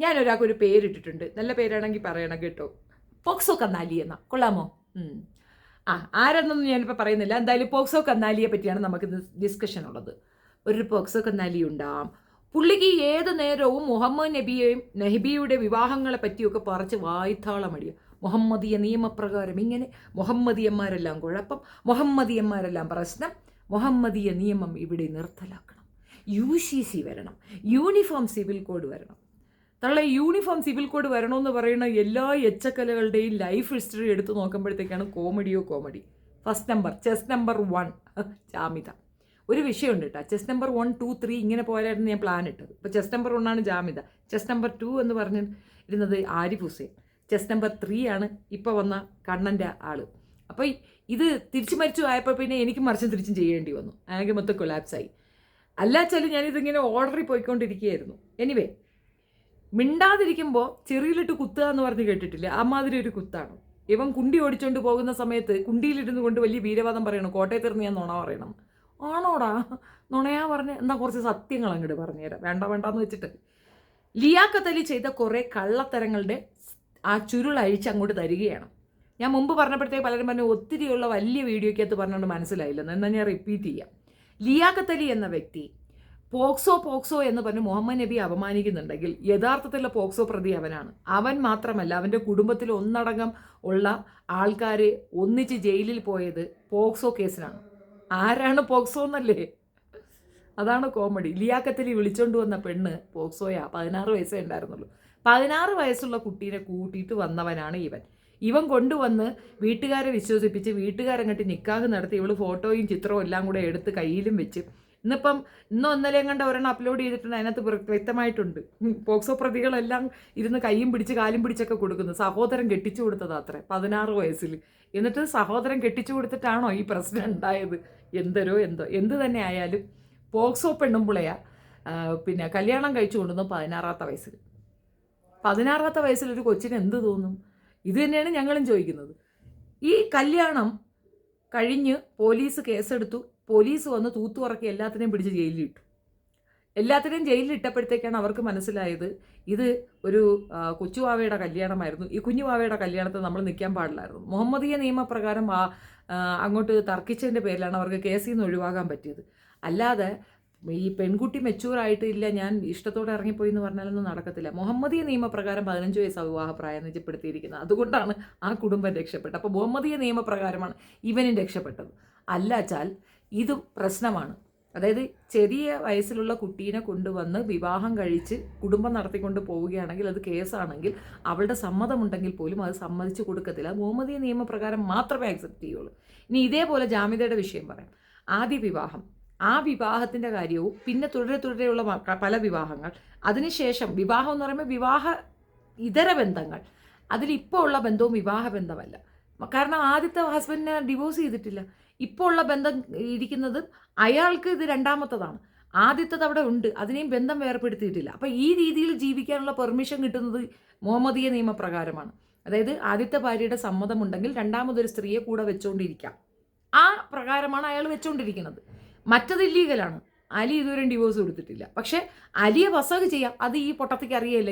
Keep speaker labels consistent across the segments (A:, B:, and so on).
A: ഞാനൊരാൾക്കൊരു പേരിട്ടിട്ടുണ്ട്, നല്ല പേരാണെങ്കിൽ പറയണം കേട്ടോ. പോക്സോ കന്നാലി എന്ന കൊള്ളാമോ? ആരെന്നൊന്നും ഞാനിപ്പോൾ പറയുന്നില്ല. എന്തായാലും പോക്സോ കന്നാലിയെ പറ്റിയാണ് നമുക്ക് ഡിസ്കഷൻ ഉള്ളത്. ഒരു പോക്സോ കന്നാലി ഉണ്ടാം. പുള്ളിക്ക് ഏത് നേരവും മുഹമ്മദ് നബിയുടെ വിവാഹങ്ങളെ പറ്റിയൊക്കെ പറിച്ച് വായ്ത്താളമടിയും. മുഹമ്മദീയ നിയമപ്രകാരം ഇങ്ങനെ, മുഹമ്മദിയന്മാരെല്ലാം കുഴപ്പം, മുഹമ്മദിയന്മാരെല്ലാം പ്രശ്നം, മുഹമ്മദീയ നിയമം ഇവിടെ നിർത്തലാക്കണം, UCC വരണം, യൂണിഫോം സിവിൽ കോഡ് വരണം. യൂണിഫോം സിവിൽ കോഡ് വരണമെന്ന് പറയുന്ന എല്ലാ എച്ചക്കലകളുടെയും ലൈഫ് ഹിസ്റ്ററി എടുത്ത് നോക്കുമ്പോഴത്തേക്കാണ് comedy. First number, chess number 1 Jamida. ഒരു വിഷയമുണ്ട് കേട്ടോ, ചെസ് നമ്പർ 1, 2, 3 ഇങ്ങനെ പോയായിരുന്നു ഞാൻ പ്ലാൻ ഇട്ടത്. ഇപ്പോൾ ചെസ് നമ്പർ 1 ആണ് ജാമിത, ചെസ് നമ്പർ 2 എന്ന് പറഞ്ഞിരുന്നത് ആരിഫ് ഹുസൈൻ, ചെസ് നമ്പർ 3 ആണ് ഇപ്പോൾ വന്ന കണ്ണൻ്റെ ആള്. അപ്പോൾ ഇത് തിരിച്ചു മരിച്ചു ആയപ്പോൾ പിന്നെ എനിക്ക് മറിച്ചും തിരിച്ചും ചെയ്യേണ്ടി വന്നു. ആകെ മൊത്തം കൊലാപ്സായി. അല്ലാച്ചാലും ഞാനിതിങ്ങനെ ഓർഡറിൽ പോയിക്കൊണ്ടിരിക്കുകയായിരുന്നു. എനിവേ, മിണ്ടാതിരിക്കുമ്പോൾ ചെറിയിലിട്ട് കുത്തുക എന്ന് പറഞ്ഞ് കേട്ടിട്ടില്ല, അമ്മാതിരി ഒരു കുത്താണ്. ഇവൻ കുണ്ടി ഓടിച്ചുകൊണ്ട് പോകുന്ന സമയത്ത് കുണ്ടിയിലിരുന്ന് കൊണ്ട് വലിയ വീരവാദം പറയണം, കോട്ടയത്തിരുന്ന് ഞാൻ നുണ പറയണം. ആണോടാ നുണയാ പറഞ്ഞ്? എന്നാൽ കുറച്ച് സത്യങ്ങൾ അങ്ങോട്ട് പറഞ്ഞുതരാം. വേണ്ടാന്ന് വെച്ചിട്ട് ലിയാഖത്ത് അലി ചെയ്ത കുറേ കള്ളത്തരങ്ങളുടെ ആ ചുരുൾ അഴിച്ച് അങ്ങോട്ട് തരികയാണ്. ഞാൻ മുമ്പ് പറഞ്ഞപ്പോഴത്തേക്ക് പലരും പറഞ്ഞു ഒത്തിരിയുള്ള വലിയ വീഡിയോയ്ക്കകത്ത് പറഞ്ഞുകൊണ്ട് മനസ്സിലായില്ലെന്ന്. എന്നാൽ ഞാൻ റിപ്പീറ്റ് ചെയ്യാം. ലിയാഖത്ത് അലി എന്ന വ്യക്തി പോക്സോ എന്ന് പറഞ്ഞ് മുഹമ്മദ് നബി അപമാനിക്കുന്നുണ്ടെങ്കിൽ യഥാർത്ഥത്തിലുള്ള പോക്സോ പ്രതി അവനാണ്. അവൻ മാത്രമല്ല, അവൻ്റെ കുടുംബത്തിൽ ഒന്നടങ്കം ഉള്ള ആൾക്കാർ ഒന്നിച്ച് ജയിലിൽ പോയത് പോക്സോ കേസിനാണ്. ആരാണ് പോക്സോ എന്നല്ലേ? അതാണ് കോമഡി. ലിയാഖത്ത് അലി വിളിച്ചോണ്ട് വന്ന പെണ്ണ് പോക്സോയാ. 16 വയസ്സേ ഉണ്ടായിരുന്നുള്ളൂ. 16 വയസ്സുള്ള കുട്ടീനെ കൂട്ടിയിട്ട് വന്നവനാണ് ഇവൻ കൊണ്ടുവന്ന് വീട്ടുകാരെ വിശ്വസിപ്പിച്ച് വീട്ടുകാരങ്ങോട്ട് നിക്കാഹ് നടത്തി. ഇവള് ഫോട്ടോയും ചിത്രവും എല്ലാം കൂടെ എടുത്ത് കയ്യിലും വെച്ച് ഇന്നോ ഇന്നലെയും കണ്ട ഒരെണ്ണം അപ്ലോഡ് ചെയ്തിട്ടുണ്ട്. അതിനകത്ത് വ്യക്തമായിട്ടുണ്ട് പോക്സോ പ്രതികളെല്ലാം ഇരുന്ന് കയ്യും പിടിച്ച് കാലും പിടിച്ചൊക്കെ കൊടുക്കുന്നു. സഹോദരൻ കെട്ടിച്ചു കൊടുത്തതാ അത്രേ 16 വയസ്സിൽ. എന്നിട്ട് സഹോദരൻ കെട്ടിച്ചു കൊടുത്തിട്ടാണോ ഈ പ്രശ്നം ഉണ്ടായത്? എന്തോ എന്ത് തന്നെ ആയാലും പോക്സോ പെണ്ണുമ്പുളയാ പിന്നെ കല്യാണം കഴിച്ചു കൊണ്ടുവന്നു 16ാമത്തെ വയസ്സിൽ. 16ാമത്തെ വയസ്സിൽ ഒരു കൊച്ചിന് എന്ത് തോന്നും? ഇത് തന്നെയാണ് ഞങ്ങളും ചോദിക്കുന്നത്. ഈ കല്യാണം കഴിഞ്ഞ് പോലീസ് കേസെടുത്തു. പോലീസ് വന്ന് തൂത്തുറക്കി എല്ലാത്തിനെയും പിടിച്ച് ജയിലിലിട്ടു. എല്ലാത്തിനെയും ജയിലിലിട്ടപ്പോഴത്തേക്കാണ് അവർക്ക് മനസ്സിലായത് ഇത് ഒരു കൊച്ചുവാവയുടെ കല്യാണമായിരുന്നു. ഈ കുഞ്ഞുവാവയുടെ കല്യാണത്തിൽ നമ്മൾ നിൽക്കാൻ പാടില്ലായിരുന്നു. മുഹമ്മദീയ നിയമപ്രകാരം അങ്ങോട്ട് തർക്കിച്ചതിൻ്റെ പേരിലാണ് അവർക്ക് കേസിൽ നിന്ന് ഒഴിവാകാൻ പറ്റിയത്. അല്ലാതെ ഈ പെൺകുട്ടി മെച്ചൂറായിട്ടില്ല, ഞാൻ ഇഷ്ടത്തോടെ ഇറങ്ങിപ്പോയി എന്ന് പറഞ്ഞാലൊന്നും നടക്കത്തില്ല. മുഹമ്മദീയ നിയമപ്രകാരം 15 വയസ്സ് വിവാഹപ്രായം നിജപ്പെടുത്തിയിരിക്കുന്നത്. അതുകൊണ്ടാണ് ആ കുടുംബം രക്ഷപ്പെട്ടത്. അപ്പോൾ മുഹമ്മദീയ നിയമപ്രകാരമാണ് ഇവനും രക്ഷപ്പെട്ടത്. അല്ലാച്ചാൽ ഇതും പ്രശ്നമാണ്. അതായത് ചെറിയ വയസ്സിലുള്ള കുട്ടീനെ കൊണ്ടുവന്ന് വിവാഹം കഴിച്ച് കുടുംബം നടത്തിക്കൊണ്ട് പോവുകയാണെങ്കിൽ അത് കേസാണെങ്കിൽ അവളുടെ സമ്മതമുണ്ടെങ്കിൽ പോലും അത് സമ്മതിച്ചു കൊടുക്കത്തില്ല. മുഹമ്മദീയ നിയമപ്രകാരം മാത്രമേ അക്സെപ്റ്റ് ചെയ്യുള്ളൂ. ഇനി ഇതേപോലെ ജാമ്യതയുടെ വിഷയം പറയാം. ആദ്യ വിവാഹം, ആ വിവാഹത്തിൻ്റെ കാര്യവും പിന്നെ തുടരെയുള്ള പല വിവാഹങ്ങൾ, അതിനുശേഷം വിവാഹം എന്ന് പറയുമ്പോൾ വിവാഹ ഇതര ബന്ധങ്ങൾ, അതിലിപ്പോൾ ഉള്ള ബന്ധവും വിവാഹ ബന്ധമല്ല. കാരണം ആദ്യത്തെ ഹസ്ബൻഡിനെ ഡിവോഴ്സ് ചെയ്തിട്ടില്ല. ഇപ്പോൾ ഉള്ള ബന്ധം ഇരിക്കുന്നത് അയാൾക്ക് ഇത് രണ്ടാമത്തതാണ്. ആദ്യത്തത് അവിടെ ഉണ്ട്, അതിനെയും ബന്ധം വേർപ്പെടുത്തിയിട്ടില്ല. അപ്പം ഈ രീതിയിൽ ജീവിക്കാനുള്ള പെർമിഷൻ കിട്ടുന്നത് മുഹമ്മദീയ നിയമപ്രകാരമാണ്. അതായത് ആദ്യത്തെ ഭാര്യയുടെ സമ്മതമുണ്ടെങ്കിൽ രണ്ടാമതൊരു സ്ത്രീയെ കൂടെ വെച്ചുകൊണ്ടിരിക്കാം. ആ പ്രകാരമാണ് അയാൾ വെച്ചുകൊണ്ടിരിക്കുന്നത്. മറ്റത് ഇല്ലീഗലാണ്. അലി ഇതുവരെ ഡിവോഴ്സ് കൊടുത്തിട്ടില്ല. പക്ഷേ അലിയെ വസഹ് ചെയ്യാം. അത് ഈ പൊട്ടത്തിക്ക് അറിയില്ല.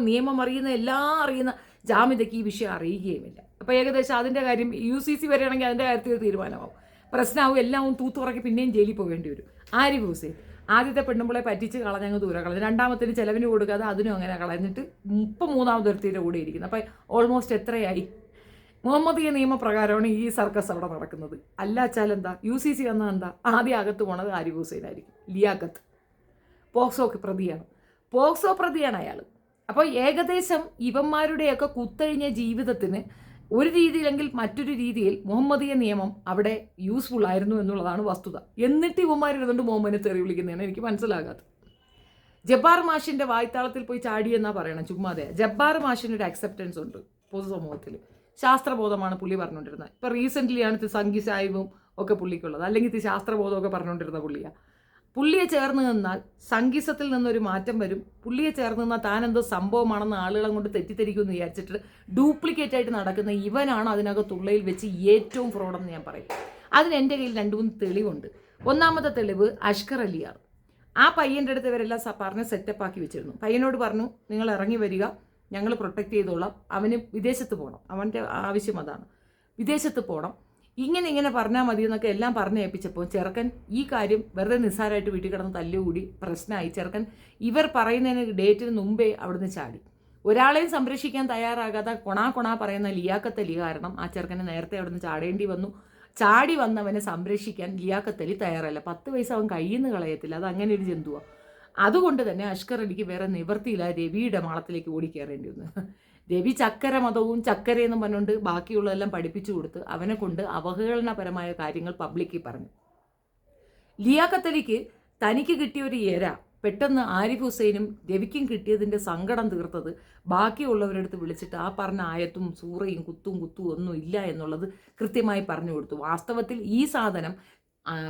A: നിയമം അറിയുന്ന എല്ലാം അറിയുന്ന ജാമിതയ്ക്ക് ഈ വിഷയം അറിയുകയുമില്ല. അപ്പോൾ ഏകദേശം അതിൻ്റെ കാര്യം UCC വരികയാണെങ്കിൽ അതിൻ്റെ കാര്യത്തിൽ തീരുമാനമാവും. പ്രശ്നമാവും. എല്ലാം തൂത്തുറക്കി പിന്നെയും ജയിലിൽ പോകേണ്ടി വരും. ആരിഫ് ഹുസൈൻ ആദ്യത്തെ പെണ്ണുമ്പളെ പറ്റിച്ച് കളഞ്ഞങ്ങ് ദൂരെ കളഞ്ഞു. രണ്ടാമത്തിന് ചിലവിന് കൊടുക്കാതെ അതിനും അങ്ങനെ കളഞ്ഞിട്ട് ഇപ്പം മൂന്നാമതൊരുത്തിൻ്റെ കൂടെ ഇരിക്കുന്നത്. അപ്പം ഓൾമോസ്റ്റ് എത്രയായി? മുഹമ്മദീയ നിയമപ്രകാരമാണ് ഈ സർക്കസ് അവിടെ നടക്കുന്നത്. അല്ലാച്ചാൽ എന്താ? UCC വന്നാൽ എന്താ? ആദ്യം അകത്ത് പോണത് ആരിഫ് ഹുസൈൻ ആയിരിക്കും. ലിയാഖത്ത് പോക്സോ പ്രതിയാണ് അയാൾ. അപ്പോൾ ഏകദേശം ഇവന്മാരുടെയൊക്കെ കുത്തഴിഞ്ഞ ജീവിതത്തിന് ഒരു രീതിയിലെങ്കിൽ മറ്റൊരു രീതിയിൽ മുഹമ്മദീയ നിയമം അവിടെ യൂസ്ഫുൾ ആയിരുന്നു എന്നുള്ളതാണ് വസ്തുത. എന്നിട്ട് ഇവന്മാരിരുന്നുകൊണ്ട് മുഹമ്മദിനെ തെറി വിളിക്കുന്നതാണ് എനിക്ക് മനസ്സിലാകാത്തത്. ജബ്ബാർ മാഷിൻ്റെ വായ്ത്താളത്തിൽ പോയി ചാടിയെന്നാണ് പറയണം, ചുമ്മാതെ. ജബ്ബാർ മാഷിനൊരു അക്സെപ്റ്റൻസ് ഉണ്ട് പൊതുസമൂഹത്തിൽ. ശാസ്ത്രബോധമാണ് പുള്ളി പറഞ്ഞുകൊണ്ടിരുന്നത്. ഇപ്പോൾ റീസെൻ്റ്ലിയാണ് ഇത് സംഗീസായവും ഒക്കെ പുള്ളിക്കുള്ളത്. അല്ലെങ്കിൽ ഇത് ശാസ്ത്രബോധമൊക്കെ പറഞ്ഞുകൊണ്ടിരുന്ന പുള്ളിയെ ചേർന്ന് നിന്നാൽ സംഗീതത്തിൽ നിന്നൊരു മാറ്റം വരും. പുള്ളിയെ ചേർന്ന് നിന്നാൽ താനെന്തോ സംഭവമാണെന്ന് ആളുകളെ കൊണ്ട് തെറ്റിദ്ധരിക്കുമെന്ന് വിചാരിച്ചിട്ട് ഡ്യൂപ്ലിക്കേറ്റ് ആയിട്ട് നടക്കുന്ന ഇവനാണ് അതിനകത്തുള്ളയിൽ വെച്ച് ഏറ്റവും ഫ്രോഡെന്ന് ഞാൻ പറയും. അതിന് എൻ്റെ കയ്യിൽ 2-3 തെളിവുണ്ട്. ഒന്നാമത്തെ തെളിവ് അഷ്കർ അലിയാണ്. ആ പയ്യൻ്റെ അടുത്ത് ഇവരെല്ലാം പറഞ്ഞ് സെറ്റപ്പാക്കി വെച്ചിരുന്നു. പയ്യനോട് പറഞ്ഞു, നിങ്ങൾ ഇറങ്ങി വരിക, ഞങ്ങൾ പ്രൊട്ടക്റ്റ് ചെയ്തോളാം, അവന് വിദേശത്ത് പോകണം, അവൻ്റെ ആവശ്യം അതാണ്, വിദേശത്ത് പോകണം, ഇങ്ങനെ പറഞ്ഞാൽ മതി എന്നൊക്കെ എല്ലാം പറഞ്ഞ് ഏൽപ്പിച്ചപ്പോൾ ചെറുക്കൻ ഈ കാര്യം വെറുതെ നിസ്സാരമായിട്ട് വീട്ടിൽ കിടന്ന് തല്ലുകൂടി പ്രശ്നമായി. ചെറുക്കൻ ഇവർ പറയുന്നതിന് ഡേറ്റിന് മുമ്പേ അവിടുന്ന് ചാടി. ഒരാളെയും സംരക്ഷിക്കാൻ തയ്യാറാകാതെ കൊണാ പറയുന്ന ലിയാഖത്ത് അലി കാരണം ആ ചെറുക്കനെ നേരത്തെ അവിടുന്ന് ചാടേണ്ടി വന്നു. ചാടി വന്നവനെ സംരക്ഷിക്കാൻ ലിയാഖത്ത് അലി തയ്യാറല്ല. 10 വയസ്സ് അവൻ കയ്യിൽ നിന്ന് കളയത്തില്ല, അത് അങ്ങനെ ഒരു ജന്തുവാണ്. അതുകൊണ്ട് തന്നെ അഷ്കർ അലിക്ക് വേറെ നിവൃത്തിയില്ല, രവിയുടെ മാളത്തിലേക്ക് ഓടിക്കയറേണ്ടി വന്നു. രവി ചക്കര മതവും ചക്കരയെന്നും പറഞ്ഞുകൊണ്ട് ബാക്കിയുള്ളതെല്ലാം പഠിപ്പിച്ചു കൊടുത്ത് അവനെ കൊണ്ട് അവഹേളനപരമായ കാര്യങ്ങൾ പബ്ലിക്കിൽ പറഞ്ഞു. ലിയാഖത്ത് അലിക്ക് തനിക്ക് കിട്ടിയ ഒരു ഇര പെട്ടെന്ന് ആരിഫ് ഹുസൈനും രവിക്കും കിട്ടിയതിൻ്റെ സങ്കടം തീർത്തത് ബാക്കിയുള്ളവരുടെ അടുത്ത് വിളിച്ചിട്ട് ആ പറഞ്ഞ ആയത്തും സൂറയും കുത്തും ഒന്നും ഇല്ല എന്നുള്ളത് കൃത്യമായി പറഞ്ഞു കൊടുത്തു. വാസ്തവത്തിൽ ഈ സാധനം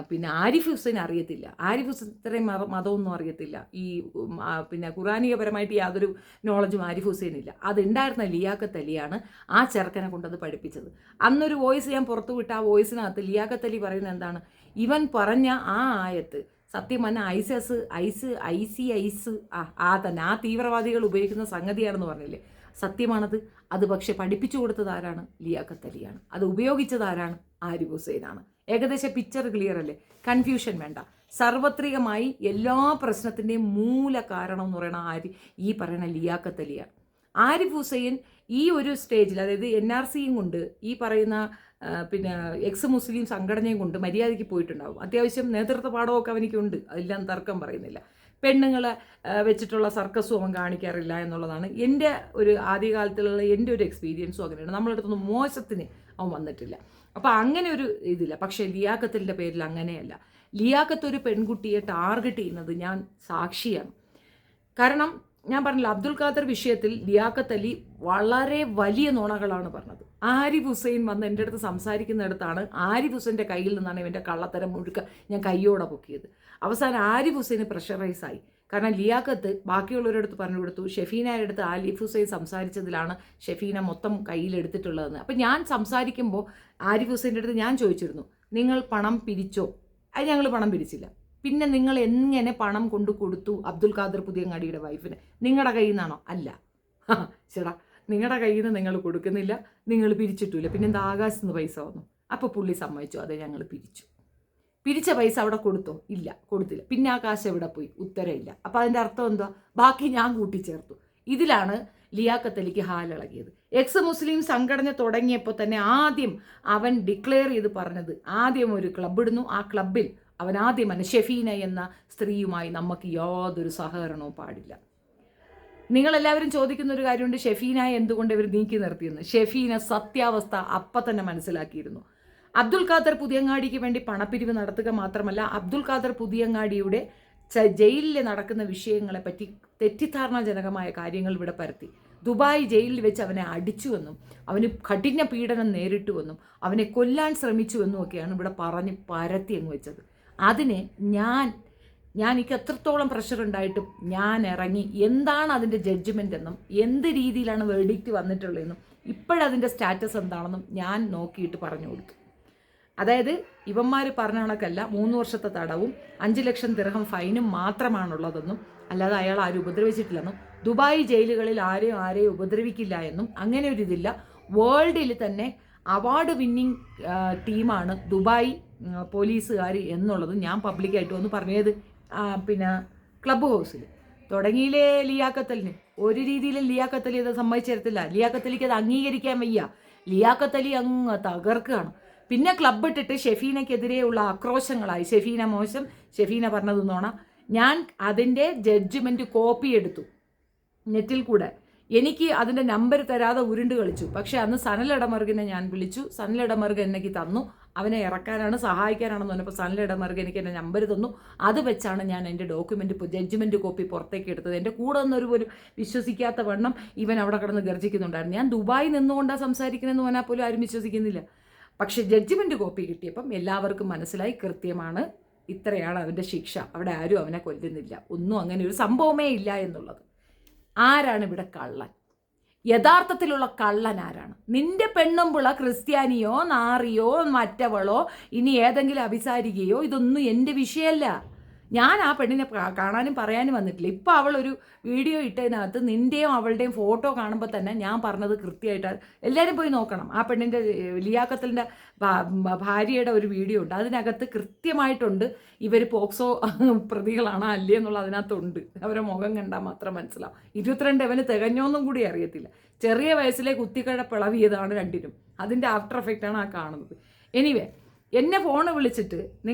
A: പിന്നെ ആരിഫ് ഹുസൈൻ അറിയത്തില്ല. ആരിഫ് ഹുസൈൻ ഇത്രയും മതമൊന്നും അറിയത്തില്ല. ഈ പിന്നെ ഖുറാനികപരമായിട്ട് യാതൊരു നോളജും ആരിഫ് ഹുസൈനില്ല. അതുണ്ടായിരുന്ന ലിയാഖത്ത് അലിയാണ് ആ ചെറുക്കനെ കൊണ്ടത് പഠിപ്പിച്ചത്. അന്നൊരു വോയിസ് ഞാൻ പുറത്തു വിട്ട ആ വോയിസിനകത്ത് ലിയാഖത്ത് അലി പറയുന്നത് എന്താണ്, ഇവൻ പറഞ്ഞ ആ ആയത്ത് സത്യം പറഞ്ഞാൽ ഐസ് തന്നെ ആ തീവ്രവാദികൾ ഉപയോഗിക്കുന്ന സംഗതിയാണെന്ന് പറഞ്ഞില്ലേ, സത്യമാണത്. അത് പക്ഷെ പഠിപ്പിച്ചു കൊടുത്തത് ആരാണ്? ലിയാഖത്ത് അലിയാണ്. അത് ഉപയോഗിച്ചത് ആരാണ്? ആരിഫ് ഹുസൈനാണ്. ഏകദേശം പിക്ചർ ക്ലിയർ അല്ലേ? കൺഫ്യൂഷൻ വേണ്ട. സാർവത്രികമായി എല്ലാ പ്രശ്നത്തിൻ്റെയും മൂല കാരണം എന്ന് പറയുന്ന ഈ പറയുന്ന ലിയാഖത്ത് അലിയാണ്. ആരിഫ് ഹുസൈൻ ഈ ഒരു സ്റ്റേജിൽ, അതായത് NRCയും കൊണ്ട് ഈ പറയുന്ന പിന്നെ എക്സ് മുസ്ലിം സംഘടനയും കൊണ്ട് മര്യാദയ്ക്ക് പോയിട്ടുണ്ടാവും. അത്യാവശ്യം നേതൃത്വ പാഠമൊക്കെ അവനിക്കുണ്ട്, അതിലെല്ലാം തർക്കം പറയുന്നില്ല. പെണ്ണുങ്ങളെ വെച്ചിട്ടുള്ള സർക്കസും അവൻ കാണിക്കാറില്ല എന്നുള്ളതാണ് എൻ്റെ ഒരു ആദ്യകാലത്തിലുള്ള എൻ്റെ ഒരു എക്സ്പീരിയൻസും അങ്ങനെയാണ്. നമ്മളടുത്തൊന്നും മോശത്തിന് അവൻ വന്നിട്ടില്ല. അപ്പോൾ അങ്ങനെ ഒരു ഇതില്ല. പക്ഷേ ലിയാഖത്തിൻ്റെ പേരിൽ അങ്ങനെയല്ല. ലിയാഖത്ത് ഒരു പെൺകുട്ടിയെ ടാർഗറ്റ് ചെയ്യുന്നത് ഞാൻ സാക്ഷിയാണ്. കാരണം ഞാൻ പറഞ്ഞില്ല, അബ്ദുൽ ഖാദർ വിഷയത്തിൽ ലിയാഖത്ത് അലി വളരെ വലിയ നുണകളാണ് പറഞ്ഞത്. ആരിഫ് ഹുസൈൻ വന്ന് എൻ്റെ അടുത്ത് സംസാരിക്കുന്നിടത്താണ് ആരിഫ് ഹുസൈൻ്റെ കയ്യിൽ നിന്നാണ് ഇവൻ്റെ കള്ളത്തരം മുഴുക്ക ഞാൻ കയ്യോടെ പൊക്കിയത്. അവസാനം ആരിഫ് ഹുസൈന് പ്രഷറൈസായി. കാരണം ലിയാഖത്ത് ബാക്കിയുള്ളവരുടെ അടുത്ത് പറഞ്ഞു കൊടുത്തു, ഷെഫീനയുടെ അടുത്ത് ആരിഫ് ഹുസൈൻ സംസാരിച്ചതിലാണ് ഷെഫീന മൊത്തം കയ്യിലെടുത്തിട്ടുള്ളതെന്ന്. അപ്പം ഞാൻ സംസാരിക്കുമ്പോൾ ആരിഫ് ഹുസൈൻ്റെ അടുത്ത് ഞാൻ ചോദിച്ചിരുന്നു, നിങ്ങൾ പണം പിരിച്ചോ? അത് ഞങ്ങൾ പണം പിരിച്ചില്ല. പിന്നെ നിങ്ങൾ എങ്ങനെ പണം കൊണ്ടു കൊടുത്തു അബ്ദുൽ ഖാദർ പുതിയങ്ങാടിയുടെ വൈഫിന്? നിങ്ങളുടെ കയ്യിൽ നിന്നാണോ? അല്ല. ചേട്ടാ, നിങ്ങളുടെ കയ്യിൽ നിന്ന് നിങ്ങൾ കൊടുക്കുന്നില്ല, നിങ്ങൾ പിരിച്ചിട്ടില്ല, പിന്നെ എന്താ ആകാശത്ത് നിന്ന് പൈസ വന്നു? അപ്പോൾ പുള്ളി സമ്മതിച്ചു, അതെ ഞങ്ങൾ പിരിച്ചു. പിരിച്ച പൈസ അവിടെ കൊടുത്തോ? ഇല്ല, കൊടുത്തില്ല. പിന്നെ ആ കാശ് എവിടെ പോയി? ഉത്തരമില്ല. അപ്പോൾ അതിൻ്റെ അർത്ഥം എന്താ? ബാക്കി ഞാൻ കൂട്ടിച്ചേർത്തു. ഇതിലാണ് ലിയാഖത്ത് അലിക്ക് ഹാലിളകിയത്. എക്സ് മുസ്ലിം സംഘടന തുടങ്ങിയപ്പോൾ തന്നെ ആദ്യം അവൻ ഡിക്ലെയർ ചെയ്ത് പറഞ്ഞത്, ആദ്യം ഒരു ക്ലബ് ഇടുന്നു, ആ ക്ലബിൽ അവൻ ആദ്യം തന്നെ ഷെഫീന എന്ന സ്ത്രീയുമായി നമുക്ക് യാതൊരു സഹകരണവും പാടില്ല. നിങ്ങളെല്ലാവരും ചോദിക്കുന്ന ഒരു കാര്യമുണ്ട്, ഷെഫീനയെ എന്തുകൊണ്ട് ഇവർ നീക്കി നിർത്തിയെന്ന്. ഷെഫീന സത്യാവസ്ഥ അപ്പം തന്നെ മനസ്സിലാക്കിയിരുന്നു. അബ്ദുൽ ഖാദർ പുതിയങ്ങാടിക്ക് വേണ്ടി പണപ്പിരിവ് നടത്തുക മാത്രമല്ല, അബ്ദുൽ ഖാദർ പുതിയങ്ങാടിയുടെ ജയിലിൽ നടക്കുന്ന വിഷയങ്ങളെപ്പറ്റി തെറ്റിദ്ധാരണാജനകമായ കാര്യങ്ങൾ ഇവിടെ പരത്തി. ദുബായ് ജയിലിൽ വെച്ച് അവനെ അടിച്ചുവെന്നും അവന് കഠിന പീഡനം നേരിട്ടുവെന്നും അവനെ കൊല്ലാൻ ശ്രമിച്ചുവെന്നും ഒക്കെയാണ് ഇവിടെ പറഞ്ഞ് പരത്തി അങ്ങ് വെച്ചത്. അതിനെ എനിക്ക് എത്രത്തോളം പ്രഷർ ഉണ്ടായിട്ടും ഞാൻ ഇറങ്ങി എന്താണ് അതിൻ്റെ ജഡ്ജ്മെൻ്റ് എന്നും എന്ത് രീതിയിലാണ് വെർഡിക്റ്റ് വന്നിട്ടുള്ളതെന്നും ഇപ്പോഴതിൻ്റെ സ്റ്റാറ്റസ് എന്താണെന്നും ഞാൻ നോക്കിയിട്ട് പറഞ്ഞു കൊടുത്തു. അതായത് ഇവന്മാർ പറഞ്ഞ കണക്കല്ല 3 വർഷത്തെ തടവും 5 ലക്ഷം ദിർഹം ഫൈനും മാത്രമാണുള്ളതെന്നും അല്ലാതെ അയാൾ ആരും ഉപദ്രവിച്ചിട്ടില്ലെന്നും ദുബായ് ജയിലുകളിൽ ആരെയും ഉപദ്രവിക്കില്ല എന്നും അങ്ങനെ ഒരു ഇതില്ല. വേൾഡിൽ തന്നെ അവാർഡ് വിന്നിങ് ടീമാണ് ദുബായ് പോലീസുകാർ എന്നുള്ളത് ഞാൻ പബ്ലിക്കായിട്ട് വന്ന് പറഞ്ഞത് പിന്നെ ക്ലബ് ഹൗസിൽ തുടങ്ങിയില്ലേ ലിയാഖത്ത് അലിന്. ഒരു രീതിയിലും ലിയാഖത്ത് അലി അത് സമ്മതിച്ചു തരത്തില്ല. ലിയാഖത്ത് അലിക്ക് അത് അംഗീകരിക്കാൻ വയ്യ. ലിയാഖത്ത് അലി അങ്ങ് തകർക്കുകയാണ്. പിന്നെ ക്ലബ് ഇട്ടിട്ട് ഷെഫീനയ്ക്കെതിരെയുള്ള ആക്രോശങ്ങളായി. ഷെഫീന മോശം, ഷെഫീന പറഞ്ഞതെന്നോണ. ഞാൻ അതിൻ്റെ ജഡ്ജ്മെൻറ്റ് കോപ്പി എടുത്തു നെറ്റിൽ കൂടെ. എനിക്ക് അതിൻ്റെ നമ്പർ തരാതെ ഉരുണ്ട് കളിച്ചു. പക്ഷേ അന്ന് സനൽ ഇടമറുകിനെ ഞാൻ വിളിച്ചു. സനൽ ഇടമറുകൻ എനിക്ക് തന്നു. അവനെ ഇറക്കാനാണ് സഹായിക്കാനാണെന്ന് പറഞ്ഞപ്പോൾ സനൽ ഇടമറുകൻ എനിക്ക് എൻ്റെ നമ്പർ തന്നു. അത് വെച്ചാണ് ഞാൻ എൻ്റെ ജഡ്ജ്മെൻറ്റ് കോപ്പി പുറത്തേക്ക് എടുത്തത്. എൻ്റെ കൂടെ നിന്നൊരു പോലും വിശ്വസിക്കാത്ത വണ്ണം ഇവൻ അവിടെ കിടന്ന് ഗർജിക്കുന്നുണ്ടായിരുന്നു. ഞാൻ ദുബായ് നിന്നുകൊണ്ടാണ് സംസാരിക്കണമെന്ന് പറഞ്ഞാൽ പോലും ആരും വിശ്വസിക്കുന്നില്ല. പക്ഷേ ജഡ്ജ്മെൻറ്റ് കോപ്പി കിട്ടിയപ്പം എല്ലാവർക്കും മനസ്സിലായി കൃത്യമാണ്, ഇത്രയാണ് അവൻ്റെ ശിക്ഷ. അവിടെ ആരും അവനെ കൊല്ലുന്നില്ല, ഒന്നും അങ്ങനെ ഒരു സംഭവമേ ഇല്ല എന്നുള്ളത്. ആരാണ് ഇവിടെ കള്ളൻ? യഥാർത്ഥത്തിലുള്ള കള്ളൻ ആരാണ്? നിന്റെ പെണ്ണുമ്പിള ക്രിസ്ത്യാനിയോ നാറിയോ മറ്റവളോ ഇനി ഏതെങ്കിലും അഭിസാരികയോ, ഇതൊന്നും എൻ്റെ വിഷയമല്ല. ഞാൻ ആ പെണ്ണിനെ കാണാനും പറയാനും വന്നിട്ടില്ല. ഇപ്പം അവളൊരു വീഡിയോ ഇട്ടതിനകത്ത് നിൻ്റെയും അവളുടെയും ഫോട്ടോ കാണുമ്പോൾ തന്നെ ഞാൻ പറഞ്ഞത് കൃത്യമായിട്ട് എല്ലാവരും പോയി നോക്കണം. ആ പെണ്ണിൻ്റെ ലിയാഖത്തിൻ്റെ ഭാര്യയുടെ ഒരു വീഡിയോ ഉണ്ട്. അതിനകത്ത് കൃത്യമായിട്ടുണ്ട് ഇവർ പോക്സോ പ്രതികളാണോ അല്ലേ എന്നുള്ളത് അതിനകത്തുണ്ട്. അവരെ മുഖം കണ്ടാൽ മാത്രം മനസ്സിലാവും. 22 അവന് തികഞ്ഞോന്നും കൂടി അറിയത്തില്ല. ചെറിയ വയസ്സിലെ കുത്തിക്കഴ പിളവിയതാണ് രണ്ടിനും. അതിൻ്റെ ആഫ്റ്റർ എഫക്റ്റാണ് ആ കാണുന്നത്. എനിവേ, എന്നെ ഫോണ് വിളിച്ചിട്ട്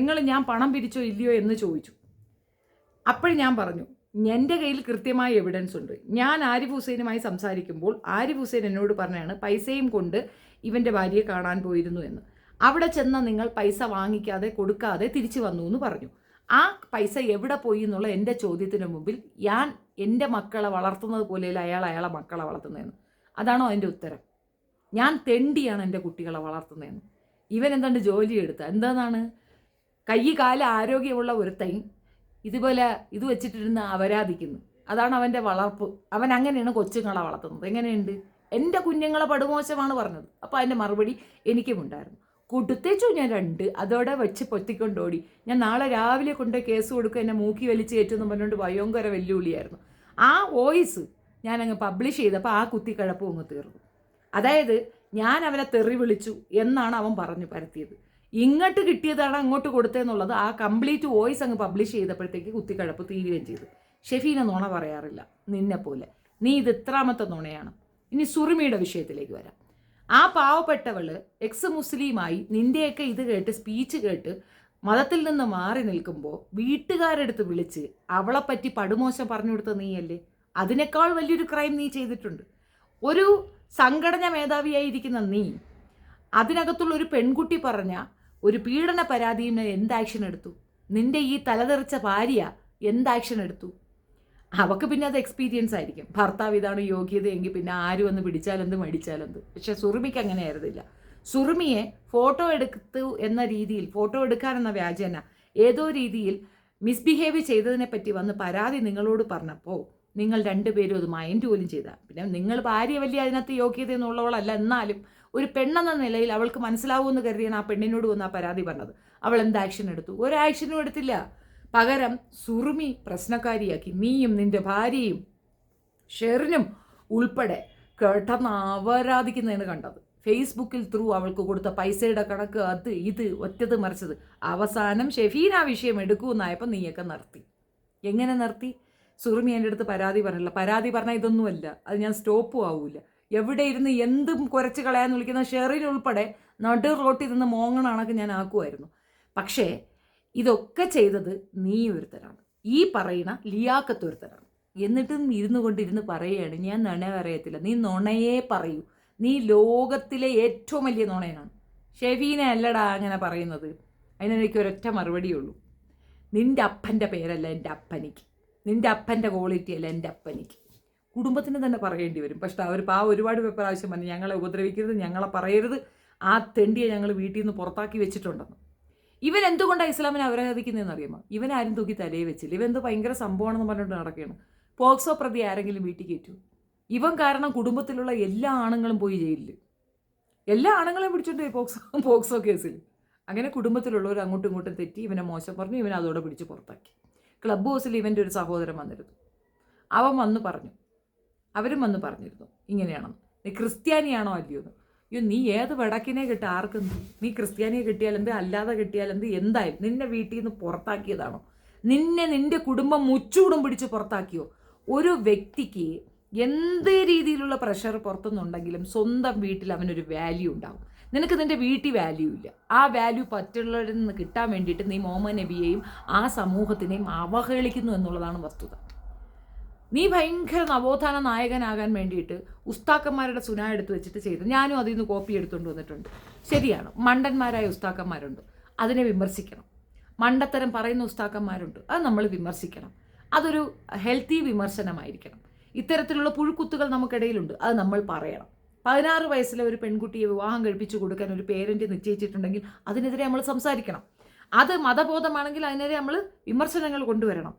A: ഞാൻ പണം പിരിച്ചോ ഇല്ലയോ എന്ന് ചോദിച്ചു. അപ്പോൾ ഞാൻ പറഞ്ഞു, എൻ്റെ കയ്യിൽ കൃത്യമായ എവിഡൻസ് ഉണ്ട്. ഞാൻ ആരിഫ് ഹുസൈനുമായി സംസാരിക്കുമ്പോൾ ആരിഫ് ഹുസൈൻ എന്നോട് പറഞ്ഞാണ് പൈസയും കൊണ്ട് ഇവൻ്റെ ഭാര്യയെ കാണാൻ പോയിരുന്നു എന്ന്. അവിടെ ചെന്ന നിങ്ങൾ പൈസ വാങ്ങിക്കാതെ കൊടുക്കാതെ തിരിച്ചു വന്നു എന്ന് പറഞ്ഞു. ആ പൈസ എവിടെ പോയി എന്നുള്ള എൻ്റെ ചോദ്യത്തിന് മുമ്പിൽ ഞാൻ എൻ്റെ മക്കളെ വളർത്തുന്നത് പോലെയല്ല അയാളെ മക്കളെ വളർത്തുന്നതെന്ന്. അതാണോ അതിൻ്റെ ഉത്തരം? ഞാൻ തെണ്ടിയാണ് എൻ്റെ കുട്ടികളെ വളർത്തുന്നതെന്ന്. ഇവൻ എന്താണ്ട് ജോലി എടുത്ത എന്താണെന്നാണ് കൈ കാല ആരോഗ്യമുള്ള ഒരുത്തൻ ഇതുപോലെ ഇത് വെച്ചിട്ടിരുന്ന് അപരാധിക്കുന്നു. അതാണ് അവൻ്റെ വളർപ്പ്. അവൻ അങ്ങനെയാണ് കൊച്ചുങ്ങളെ വളർത്തുന്നത്. എങ്ങനെയുണ്ട്? എൻ്റെ കുഞ്ഞുങ്ങളെ പടുമോശമാണ് പറഞ്ഞത്. അപ്പോൾ അതിൻ്റെ മറുപടി എനിക്കുമുണ്ടായിരുന്നു. കൊടുത്തേച്ചു ഞാൻ 2, അതോടെ വെച്ച് പൊത്തിക്കൊണ്ടോടി. ഞാൻ നാളെ രാവിലെ കൊണ്ട് കേസ് കൊടുക്കുക, എന്നെ മൂക്കി വലിച്ച് കയറ്റുമെന്ന് പറഞ്ഞുകൊണ്ട് ഭയങ്കര വെല്ലുവിളിയായിരുന്നു. ആ വോയിസ് ഞാനങ്ങ് പബ്ലിഷ് ചെയ്തപ്പോൾ ആ കുത്തിക്കഴപ്പും അങ്ങ് തീർന്നു. അതായത് ഞാൻ അവനെ തെറി വിളിച്ചു എന്നാണ് അവൻ പറഞ്ഞു പരത്തിയത്. ഇങ്ങോട്ട് കിട്ടിയതാണ് അങ്ങോട്ട് കൊടുത്തതെന്നുള്ളത് ആ കംപ്ലീറ്റ് വോയിസ് അങ്ങ് പബ്ലിഷ് ചെയ്തപ്പോഴത്തേക്ക് കുത്തിക്കഴപ്പ് തീരുകയും ചെയ്തു. ഷെഫീന നുണ പറയാറില്ല നിന്നെപ്പോലെ. നീ ഇത് എത്രാമത്തെ നുണയാണ്? ഇനി സുറുമിയുടെ വിഷയത്തിലേക്ക് വരാം. ആ പാവപ്പെട്ടവൾ എക്സ് മുസ്ലിമായി നിൻ്റെയൊക്കെ ഇത് കേട്ട് സ്പീച്ച് കേട്ട് മതത്തിൽ നിന്ന് മാറി നിൽക്കുമ്പോൾ വീട്ടുകാരെടുത്ത് വിളിച്ച് അവളെപ്പറ്റി പടുമോശം പറഞ്ഞു കൊടുത്ത നീയല്ലേ? അതിനേക്കാൾ വലിയൊരു ക്രൈം നീ ചെയ്തിട്ടുണ്ട്. ഒരു സംഘടന മേധാവിയായിരിക്കുന്ന നീ അതിനകത്തുള്ള ഒരു പെൺകുട്ടി പറഞ്ഞ ഒരു പീഡന പരാതിയിൽ എന്ത് ആക്ഷൻ എടുത്തു? നിന്റെ ഈ തലതെറിച്ച ഭാര്യ എന്ത് ആക്ഷൻ എടുത്തു? അവൾക്ക് പിന്നെ അത് എക്സ്പീരിയൻസ് ആയിരിക്കും. ഭർത്താവ് ഇതാണ് യോഗ്യതയെങ്കിൽ പിന്നെ ആരും ഒന്ന് പിടിച്ചാലെന്ത് മടിച്ചാലെന്ത്. പക്ഷെ സുറുമിക്ക് അങ്ങനെ ആയിരുന്നില്ല. സുറുമിയെ ഫോട്ടോ എടുത്തു എന്ന രീതിയിൽ, ഫോട്ടോ എടുക്കാനെന്ന വ്യാജേന ഏതോ രീതിയിൽ മിസ്ബിഹേവ് ചെയ്തതിനെ പറ്റി വന്ന് പരാതി നിങ്ങളോട് പറഞ്ഞപ്പോൾ നിങ്ങൾ 2 പേരും അത് മൈൻഡ് പോലും ചെയ്താൽ. പിന്നെ നിങ്ങൾ ഭാര്യ വലിയ അതിനകത്ത് യോഗ്യത എന്നുള്ളവളല്ല, എന്നാലും ഒരു പെണ്ണെന്ന നിലയിൽ അവൾക്ക് മനസ്സിലാവുമെന്ന് കരുതിയാണ് ആ പെണ്ണിനോട് വന്ന് ആ പരാതി പറഞ്ഞത്. അവൾ എന്ത് ആക്ഷൻ എടുത്തു? ഒരു ആക്ഷനും എടുത്തില്ല. പകരം സുറുമി പ്രശ്നക്കാരിയാക്കി. നീയും നിന്റെ ഭാര്യയും ഷെറിനും ഉൾപ്പെടെ കേട്ടെന്ന് അപരാധിക്കുന്നതിന് കണ്ടത്. ഫേസ്ബുക്കിൽ ത്രൂ അവൾക്ക് കൊടുത്ത പൈസയുടെ കണക്ക്, അത് ഇത് ഒറ്റത് മറിച്ചത്. അവസാനം ഷെഫീന വിഷയം എടുക്കുമെന്നായപ്പോൾ നീയൊക്കെ നിർത്തി. എങ്ങനെ നിർത്തി? സുറുമി എൻ്റെ അടുത്ത് പരാതി പറഞ്ഞില്ല. പരാതി പറഞ്ഞാൽ ഇതൊന്നുമല്ല, അത് ഞാൻ സ്റ്റോപ്പും ആവൂല. എവിടെ ഇരുന്ന് എന്തും കുരച്ച് കളയാന്ന് വിളിക്കുന്ന ഷെറിനുൾപ്പെടെ നടു റോട്ടിൽ നിന്ന് മോങ്ങണണക്ക് ഞാൻ ആക്കുമായിരുന്നു. പക്ഷേ ഇതൊക്കെ ചെയ്തത് നീ ഒരുത്തരാണ്, ഈ പറയുന്ന ലിയാഖത്ത് ഒരുത്തരാണ്. എന്നിട്ടും ഇരുന്ന് പറയുകയാണ് ഞാൻ നുണ പറയത്തില്ല. നീ നുണയേ പറയൂ. നീ ലോകത്തിലെ ഏറ്റവും വലിയ നുണയാണ്. ഷെഫീന അല്ലടാ അങ്ങനെ പറയുന്നത്. അതിനെനിക്ക് ഒരൊറ്റ മറുപടിയുള്ളൂ. നിൻ്റെ അപ്പൻ്റെ പേരല്ല എൻ്റെ അപ്പനിക്ക്, നിൻ്റെ അപ്പൻ്റെ ക്വാളിറ്റി അല്ല എൻ്റെ അപ്പനിക്ക്. കുടുംബത്തിന് തന്നെ പറയേണ്ടി വരും. പക്ഷേ അവർ ഒരുപാട് പ്രാവശ്യം പറഞ്ഞു ഞങ്ങളെ ഉപദ്രവിക്കരുത്, ഞങ്ങളെ പറയരുത്, ആ തെണ്ടിയെ ഞങ്ങൾ വീട്ടിൽ നിന്ന് പുറത്താക്കി വെച്ചിട്ടുണ്ടെന്ന്. ഇവൻ എന്തുകൊണ്ടാണ് ഇസ്ലാമിനെ അവരാധിക്കുന്നതെന്ന് അറിയാമോ? ഇവനാരും തൂക്കി തലയെ വെച്ചില്ല. ഇവൻ എന്തോ ഭയങ്കര സംഭവമാണെന്ന് പറഞ്ഞിട്ട് നടക്കുകയാണ്. പോക്സോ പ്രതി ആരെങ്കിലും വീട്ടിൽ കയറ്റൂ? ഇവൻ കാരണം കുടുംബത്തിലുള്ള എല്ലാ ആണുങ്ങളും പോയി ജയിലിൽ. എല്ലാ ആണുങ്ങളെയും പിടിച്ചോണ്ട് പോയി പോക്സോ കേസിൽ. അങ്ങനെ കുടുംബത്തിലുള്ളവർ അങ്ങോട്ടും ഇങ്ങോട്ടും തെറ്റി ഇവനെ മോശം പറഞ്ഞു. ഇവനെ അതോടെ പിടിച്ച് പുറത്താക്കി. ക്ലബ് ഹൗസിൽ ഇവൻ്റെ ഒരു സഹോദരൻ വന്നിരുന്നു. അവൻ വന്ന് പറഞ്ഞു, അവരും വന്ന് പറഞ്ഞിരുന്നു ഇങ്ങനെയാണെന്ന്. നീ ക്രിസ്ത്യാനിയാണോ അല്ലയോ എന്ന്. അയ്യോ, നീ ഏത് വടക്കിനെ കിട്ടുക? ആർക്കെന്ത്? നീ ക്രിസ്ത്യാനിയെ കിട്ടിയാലെന്ത്, അല്ലാതെ കിട്ടിയാലെന്ത്, എന്തായാലും നിന്നെ വീട്ടിൽ നിന്ന് പുറത്താക്കിയതാണോ? നിന്റെ കുടുംബം മുച്ചൂടും പിടിച്ച് പുറത്താക്കിയോ? ഒരു വ്യക്തിക്ക് എന്ത് രീതിയിലുള്ള പ്രഷർ പുറത്തുനിന്നുണ്ടെങ്കിലും സ്വന്തം വീട്ടിൽ അവനൊരു വാല്യൂ ഉണ്ടാവും. നിനക്ക് നിൻ്റെ വീട്ടിൽ വാല്യൂ ഇല്ല. ആ വാല്യൂ മറ്റുള്ളവരിൽ നിന്ന് കിട്ടാൻ വേണ്ടിയിട്ട് നീ മുഹമ്മദ് നബിയെയും ആ സമൂഹത്തിനെയും അവഹേളിക്കുന്നു എന്നുള്ളതാണ് വസ്തുത. നീ ഭയങ്കര നവോത്ഥാന നായകനാകാൻ വേണ്ടിയിട്ട് ഉസ്താക്കന്മാരുടെ സുന എടുത്ത് വെച്ചിട്ട് ചെയ്ത്, ഞാനും അതിൽ നിന്ന് കോപ്പി എടുത്തുകൊണ്ട് വന്നിട്ടുണ്ട്. ശരിയാണ്, മണ്ടന്മാരായ ഉസ്താക്കന്മാരുണ്ട്, അതിനെ വിമർശിക്കണം. മണ്ടത്തരം പറയുന്ന ഉസ്താക്കന്മാരുണ്ട്, അത് നമ്മൾ വിമർശിക്കണം. അതൊരു ഹെൽത്തി വിമർശനമായിരിക്കണം. ഇത്തരത്തിലുള്ള പുഴുക്കുത്തുകൾ നമുക്കിടയിലുണ്ട്, അത് നമ്മൾ പറയണം. 16 വയസ്സിലെ ഒരു പെൺകുട്ടിയെ വിവാഹം കഴിപ്പിച്ചു കൊടുക്കാൻ ഒരു പേരൻറ്റ് നിശ്ചയിച്ചിട്ടുണ്ടെങ്കിൽ അതിനെതിരെ നമ്മൾ സംസാരിക്കണം. അത് മതബോധമാണെങ്കിൽ അതിനെതിരെ നമ്മൾ വിമർശനങ്ങൾ കൊണ്ടുവരണം.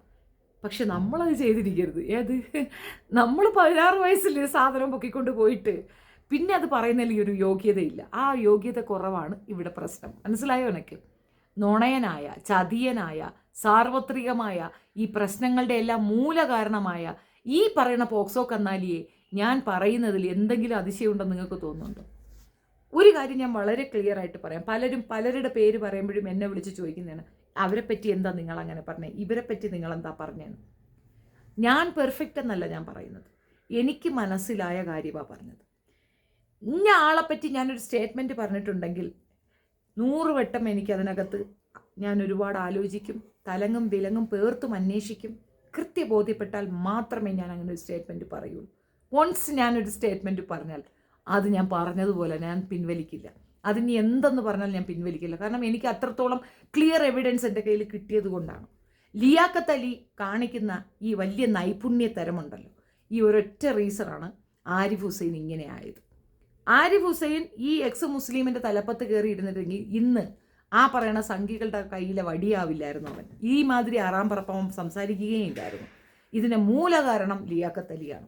A: പക്ഷെ നമ്മളത് ചെയ്തിരിക്കരുത്. ഏത് നമ്മൾ 16 വയസ്സിൽ സാധനം പൊക്കിക്കൊണ്ട് പോയിട്ട് പിന്നെ അത് പറയുന്നതിൽ ഒരു യോഗ്യതയില്ല. ആ യോഗ്യത കുറവാണ് ഇവിടെ പ്രശ്നം. മനസ്സിലായോ എനിക്ക്? നുണയനായ, ചതിയനായ, സാർവത്രികമായ ഈ പ്രശ്നങ്ങളുടെ എല്ലാം മൂലകാരണമായ ഈ പറയുന്ന പോക്സോ കന്നാലിയെ ഞാൻ പറയുന്നതിൽ എന്തെങ്കിലും അതിശയമുണ്ടെന്ന് നിങ്ങൾക്ക് തോന്നുന്നുണ്ടോ? ഒരു കാര്യം ഞാൻ വളരെ ക്ലിയർ ആയിട്ട് പറയാം. പലരുടെ പേര് പറയുമ്പോഴും എന്നെ വിളിച്ച് ചോദിക്കുന്നതാണ്, അവരെ പറ്റി എന്താ നിങ്ങൾ അങ്ങനെ പറഞ്ഞത്, ഇവരെ പറ്റി നിങ്ങൾ എന്താ പറഞ്ഞതെന്ന്. ഞാൻ പെർഫെക്റ്റ് എന്നല്ല ഞാൻ പറയുന്നത്, എനിക്ക് മനസ്സിലായ കാര്യമാണ് പറഞ്ഞത്. ഇന്ന ആളെപ്പറ്റി ഞാനൊരു സ്റ്റേറ്റ്മെൻറ്റ് പറഞ്ഞിട്ടുണ്ടെങ്കിൽ 100 വട്ടം എനിക്കതിനകത്ത് ഞാൻ ഒരുപാട് ആലോചിക്കും, തലങ്ങും വിലങ്ങും പേർത്തും അന്വേഷിക്കും. കൃത്യബോധ്യപ്പെട്ടാൽ മാത്രമേ ഞാൻ അങ്ങനെ ഒരു സ്റ്റേറ്റ്മെൻറ്റ് പറയുള്ളൂ. വൺസ് ഞാനൊരു സ്റ്റേറ്റ്മെൻറ്റ് പറഞ്ഞാൽ അത് ഞാൻ പറഞ്ഞതുപോലെ ഞാൻ പിൻവലിക്കില്ല. അതിനി എന്തെന്ന് പറഞ്ഞാൽ ഞാൻ പിൻവലിക്കില്ല. കാരണം എനിക്ക് അത്രത്തോളം ക്ലിയർ എവിഡൻസ് എൻ്റെ കയ്യിൽ കിട്ടിയത് കൊണ്ടാണ്. ലിയാഖത്ത് അലി കാണിക്കുന്ന ഈ വലിയ നൈപുണ്യതരമുണ്ടല്ലോ, ഈ ഒരൊറ്റ റീസണാണ് ആരിഫ് ഹുസൈൻ ഇങ്ങനെ ആയത്. ആരിഫ് ഹുസൈൻ ഈ എക്സ് മുസ്ലിമിൻ്റെ തലപ്പത്ത് കയറി ഇരുന്നിട്ടെങ്കിൽ ഇന്ന് ആ പറയുന്ന സംഘികളുടെ കയ്യിലെ വടിയാവില്ലായിരുന്നു അവൻ. ഈ മാതിരി ആറാം പറപ്പം സംസാരിക്കുകയും ഇല്ലായിരുന്നു. ഇതിന് മൂലകാരണം ലിയാഖത്ത് അലിയാണ്.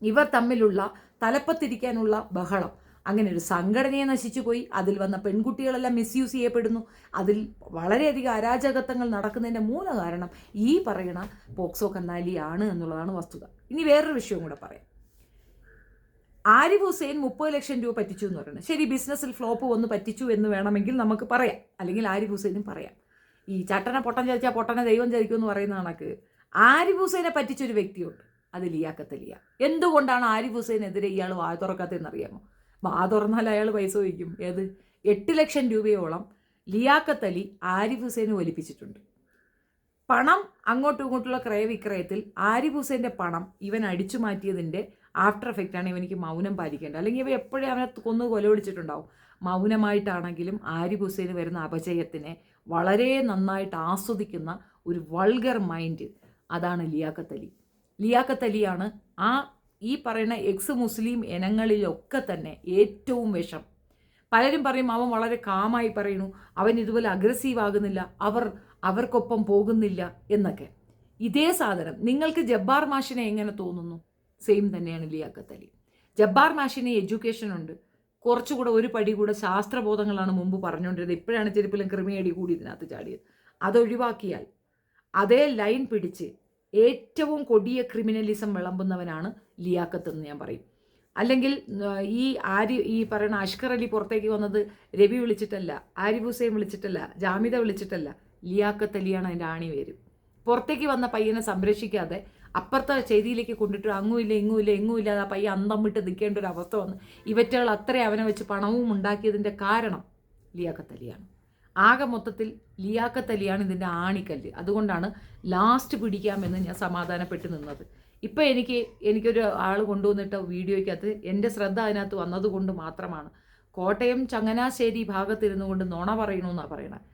A: ഇവർ തമ്മിലുള്ള തലപ്പത്തിരിക്കാനുള്ള ബഹളം, അങ്ങനെ ഒരു സംഘടനയെ നശിച്ചു പോയി. അതിൽ വന്ന പെൺകുട്ടികളെല്ലാം മിസ്യൂസ് ചെയ്യപ്പെടുന്നു. അതിൽ വളരെയധികം അരാജകത്വങ്ങൾ നടക്കുന്നതിൻ്റെ മൂല കാരണം ഈ പറയുന്ന പോക്സോ കന്നാലിയാണ് എന്നുള്ളതാണ് വസ്തുത. ഇനി വേറൊരു വിഷയവും കൂടെ പറയാം. ആരിഫ് ഹുസൈൻ 30 ലക്ഷം രൂപ പറ്റിച്ചു എന്ന് പറയുന്നത് ശരി, ബിസിനസ്സിൽ ഫ്ലോപ്പ് വന്ന് പറ്റിച്ചു എന്ന് വേണമെങ്കിൽ നമുക്ക് പറയാം, അല്ലെങ്കിൽ ആരിഫ് ഹുസൈനും പറയാം. ഈ ചട്ടനെ പൊട്ടൻ ചതിച്ചാൽ പൊട്ടനെ ദൈവം ചതിക്കും എന്ന് പറയുന്ന കണക്ക് ആരിഫ് ഹുസൈനെ പറ്റിച്ചൊരു വ്യക്തിയുണ്ട്, അത് ലിയാഖത്ത് അലിയ. എന്തുകൊണ്ടാണ് ആരിഫ് ഹുസൈനെതിരെ ഇയാൾ വാ തുറക്കാത്തതെന്ന് അറിയാമോ? വാ തുറന്നാൽ അയാൾ പൈസ വയ്ക്കും. ഏത് 8 ലക്ഷം രൂപയോളം ലിയാഖത്ത് അലി ആരിഫ് ഹുസൈന് ഒലിപ്പിച്ചിട്ടുണ്ട്. പണം അങ്ങോട്ടും ഇങ്ങോട്ടുള്ള ക്രയവിക്രയത്തിൽ ആരിഫ് ഹുസൈൻ്റെ പണം ഇവൻ അടിച്ചു മാറ്റിയതിൻ്റെ ആഫ്റ്റർ എഫക്റ്റാണ് ഇവനിക്ക് മൗനം പാലിക്കേണ്ടത്. അല്ലെങ്കിൽ ഇവ എപ്പോഴും അവനെ കൊന്നു കൊലപിടിച്ചിട്ടുണ്ടാവും. മൗനമായിട്ടാണെങ്കിലും ആരിഫ് ഹുസൈന് വരുന്ന അപജയത്തിനെ വളരെ നന്നായിട്ട് ആസ്വദിക്കുന്ന ഒരു വൾഗർ മൈൻഡ്, അതാണ് ലിയാഖത്ത് അലി. ലിയാഖത്ത് അലിയാണ് ഈ പറയുന്ന എക്സ് മുസ്ലിം ഇനങ്ങളിലൊക്കെ തന്നെ ഏറ്റവും വിഷം. പലരും പറയും അവൻ വളരെ കാമായി പറയുന്നു, അവൻ ഇതുപോലെ അഗ്രസീവ് ആകുന്നില്ല, അവർക്കൊപ്പം പോകുന്നില്ല എന്നൊക്കെ. ഇതേ സാധനം നിങ്ങൾക്ക് ജബ്ബാർ മാഷിനെ എങ്ങനെ തോന്നുന്നു? സെയിം തന്നെയാണ് ലിയാഖത്ത് അലി. ജബ്ബാർ മാഷിന് എഡ്യൂക്കേഷൻ ഉണ്ട്, കുറച്ചുകൂടെ ഒരു പടി കൂടെ ശാസ്ത്രബോധങ്ങളാണ് മുമ്പ് പറഞ്ഞുകൊണ്ടിരുന്നത്. ഇപ്പോഴാണ് ചെരുപ്പിലും ക്രിമിയടി കൂടി ഇതിനകത്ത് ചാടിയത്. അതൊഴിവാക്കിയാൽ അതേ ലൈൻ പിടിച്ച് ഏറ്റവും കൊടിയ ക്രിമിനലിസം വിളമ്പുന്നവനാണ് ലിയാഖത്ത് എന്ന് ഞാൻ പറയും. അല്ലെങ്കിൽ ഈ പറയുന്ന അഷ്കർ അലി പുറത്തേക്ക് വന്നത് രവി വിളിച്ചിട്ടല്ല, ആരിഫ് ഹുസൈൻ വിളിച്ചിട്ടല്ല, ജാമിദ വിളിച്ചിട്ടല്ല, ലിയാഖത്ത് അലിയാണ് അതിൻ്റെ ആണിവേര്. പുറത്തേക്ക് വന്ന പയ്യനെ സംരക്ഷിക്കാതെ അപ്പുറത്തെ ചെയ്തിയിലേക്ക് കൊണ്ടിട്ട് അങ്ങുമില്ല ഇങ്ങുമില്ല ആ പയ്യ അന്തം വിട്ട് നിൽക്കേണ്ട ഒരു അവസ്ഥ വന്ന് ഇവറ്റകൾ അത്രയും അവനെ വെച്ച് പണവും ഉണ്ടാക്കിയതിൻ്റെ കാരണം ലിയാഖത്ത് അലിയാണ്. ആകെ മൊത്തത്തിൽ ലിയാഖത്ത് അലിയാണ് ഇതിൻ്റെ ആണിക്കല്ല്. അതുകൊണ്ടാണ് ലാസ്റ്റ് പിടിക്കാമെന്ന് ഞാൻ സമാധാനപ്പെട്ട് നിന്നത്. ഇപ്പം എനിക്കൊരു ആൾ കൊണ്ടുവന്നിട്ട വീഡിയോയ്ക്കകത്ത് എൻ്റെ ശ്രദ്ധ അതിനകത്ത് വന്നതുകൊണ്ട് മാത്രമാണ്. കോട്ടയം ചങ്ങനാശ്ശേരി ഭാഗത്തിരുന്നു കൊണ്ട് നുണ പറയണമെന്നാണ് പറയണത്.